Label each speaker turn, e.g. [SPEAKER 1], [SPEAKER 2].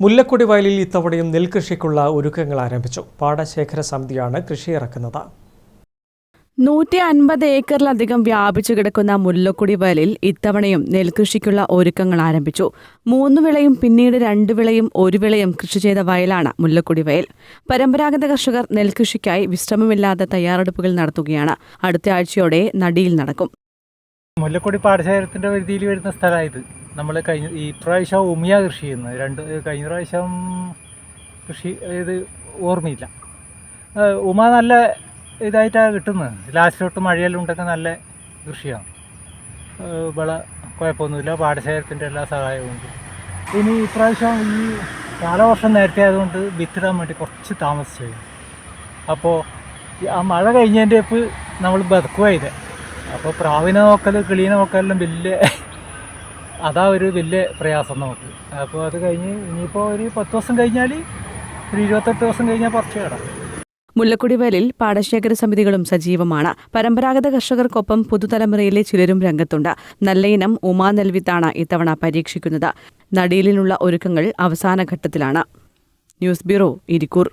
[SPEAKER 1] മുല്ലക്കൊടി വയലിൽ ഇത്തവണയും നെൽകൃഷിക്കുള്ള ഒരുക്കങ്ങൾ ആരംഭിച്ചു. പാടശേഖര സമിതിയാണ് കൃഷി ഇറക്കുന്നത്.
[SPEAKER 2] 150 ഏക്കറിലധികം വ്യാപിച്ചു കിടക്കുന്ന മുല്ലക്കൊടി വയലിൽ ഇത്തവണയും നെൽകൃഷിക്കുള്ള ഒരുക്കങ്ങൾ ആരംഭിച്ചു. 3 വിളയും പിന്നീട് 2 വിളയും 1 വിളയും കൃഷി ചെയ്ത വയലാണ് മുല്ലക്കൊടി വയൽ. പരമ്പരാഗത കർഷകർ നെൽകൃഷിക്കായി വിശ്രമമില്ലാതെ തയ്യാറെടുപ്പുകൾ നടത്തുകയാണ്. അടുത്ത ആഴ്ചയോടെ നടിയിൽ നടക്കും.
[SPEAKER 3] മുല്ലക്കൊടി പാടശേഖരത്തിന്റെ പരിധിയിൽ വരുന്ന സ്ഥലമായത്. നമ്മൾ ഈ പ്രാവശ്യം ഉമിയ കൃഷി ചെയ്യുന്നത്. കഴിഞ്ഞ പ്രാവശ്യം കൃഷി ഇത് ഓർമ്മയില്ല. ഉമ നല്ല ഇതായിട്ടാണ് കിട്ടുന്നത്. ലാസ്റ്റിലോട്ട് മഴയെല്ലാം ഉണ്ടെങ്കിൽ നല്ല കൃഷിയാണ്. വിള കുഴപ്പമൊന്നുമില്ല. പാടശേഖരത്തിൻ്റെ എല്ലാ സഹായവും ഉണ്ട്. ഇനി ഇപ്രാവശ്യം ഈ കാലവർഷം നേരത്തെ ആയതുകൊണ്ട് വിത്തിടാൻ വേണ്ടി കുറച്ച് താമസിച്ചു. അപ്പോൾ ആ മഴ കഴിഞ്ഞതിൻ്റെ ഇപ്പം നമ്മൾ ബതുക്കുവായത്. അപ്പോൾ പ്രാവിനെ നോക്കൽ കിളീനെ നോക്കലെല്ലാം അതാ ഒരു വലിയ പ്രയാസം നമുക്ക്. അപ്പോൾ അത് കഴിഞ്ഞ് ഇനിയിപ്പോൾ ഒരു 10 ദിവസം കഴിഞ്ഞാൽ, ഒരു 28 ദിവസം കഴിഞ്ഞാൽ പറിച്ചു കിടാം.
[SPEAKER 2] മുല്ലക്കൊടി വയലിൽ പാടശേഖര സമിതികളും സജീവമാണ്. പരമ്പരാഗത കർഷകർക്കൊപ്പം പുതുതലമുറയിലെ ചിലരും രംഗത്തുണ്ട്. നല്ല ഇനം ഉമാ നെൽവിത്താണ് ഇത്തവണ പരീക്ഷിക്കുന്നത്. നടീലിനുള്ള ഒരുക്കങ്ങൾ അവസാന ഘട്ടത്തിലാണ്. News bureau, Irikkur.